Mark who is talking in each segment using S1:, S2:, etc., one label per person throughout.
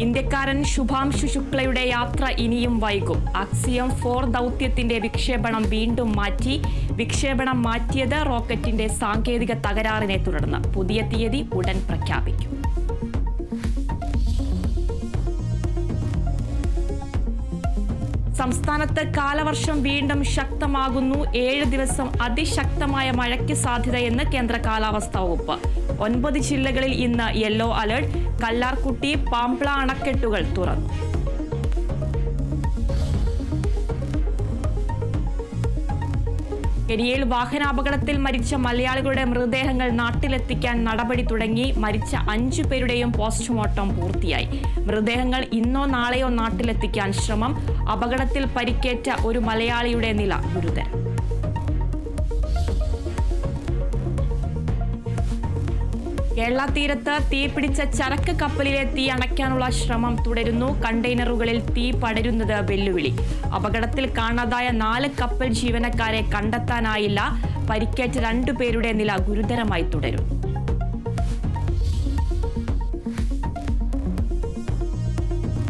S1: ഇന്ത്യക്കാരൻ ശുഭാംശു ശുക്ലയുടെ യാത്ര ഇനിയും വൈകും. ആക്സിയം 4 ദൗത്യത്തിന്റെ വിക്ഷേപണം വീണ്ടും മാറ്റി. വിക്ഷേപണം മാറ്റിയത് റോക്കറ്റിന്റെ സാങ്കേതിക തകരാറിനെ തുടർന്ന്. പുതിയ തീയതി ഉടൻ പ്രഖ്യാപിക്കും. സംസ്ഥാനത്ത് കാലവർഷം വീണ്ടും ശക്തമാകുന്നു. 7 ദിവസം അതിശക്തമായ മഴയ്ക്ക് സാധ്യതയെന്ന് കേന്ദ്ര കാലാവസ്ഥാ വകുപ്പ്. 9 ജില്ലകളിൽ ഇന്ന് യെല്ലോ അലർട്ട്. കല്ലാർകുട്ടി, പാംപ്ല അണക്കെട്ടുകൾ തുറന്നു. കെനിയയിൽ വാഹനാപകടത്തിൽ മരിച്ച മലയാളികളുടെ മൃതദേഹങ്ങൾ നാട്ടിലെത്തിക്കാൻ നടപടി തുടങ്ങി. മരിച്ച 5 പേരുടെയും പോസ്റ്റ്മോർട്ടം പൂർത്തിയായി. മൃതദേഹങ്ങൾ ഇന്നോ നാളെയോ നാട്ടിലെത്തിക്കാൻ ശ്രമം. അപകടത്തിൽ പരിക്കേറ്റ ഒരു മലയാളിയുടെ നില ഗുരുതരം. കേരള തീരത്ത് തീപിടിച്ച ചരക്ക് കപ്പലിലെ തീ അണയ്ക്കാനുള്ള ശ്രമം തുടരുന്നു. കണ്ടെയ്നറുകളിൽ തീ പടരുന്നത് വെല്ലുവിളി. അപകടത്തിൽ കാണാതായ 4 കപ്പൽ ജീവനക്കാരെ കണ്ടെത്താനായില്ല. പരിക്കേറ്റ 2 പേരുടെ നില ഗുരുതരമായി തുടരുന്നു.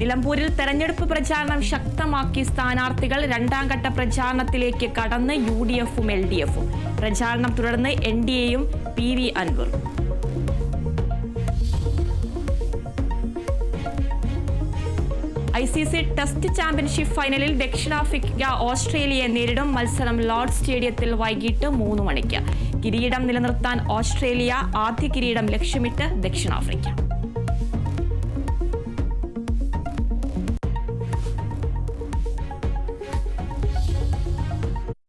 S1: നിലമ്പൂരിൽ തെരഞ്ഞെടുപ്പ് പ്രചാരണം ശക്തമാക്കി സ്ഥാനാർത്ഥികൾ. 2ാം ഘട്ട പ്രചാരണത്തിലേക്ക് കടന്ന് UDF-ഉം LDF-ഉം. പ്രചാരണം തുടർന്ന് NDA-യും PV Anvar. ICC test championship ഫൈനലിൽ ദക്ഷിണാഫ്രിക്ക ഓസ്ട്രേലിയയെ നേരിടും. മത്സരം ലോർഡ്സ് സ്റ്റേഡിയത്തിൽ വൈകിട്ട് 3 മണിക്ക്. കിരീടം നിലനിർത്താൻ ഓസ്ട്രേലിയ. ആദ്യ കിരീടം ലക്ഷ്യമിട്ട് ദക്ഷിണാഫ്രിക്ക.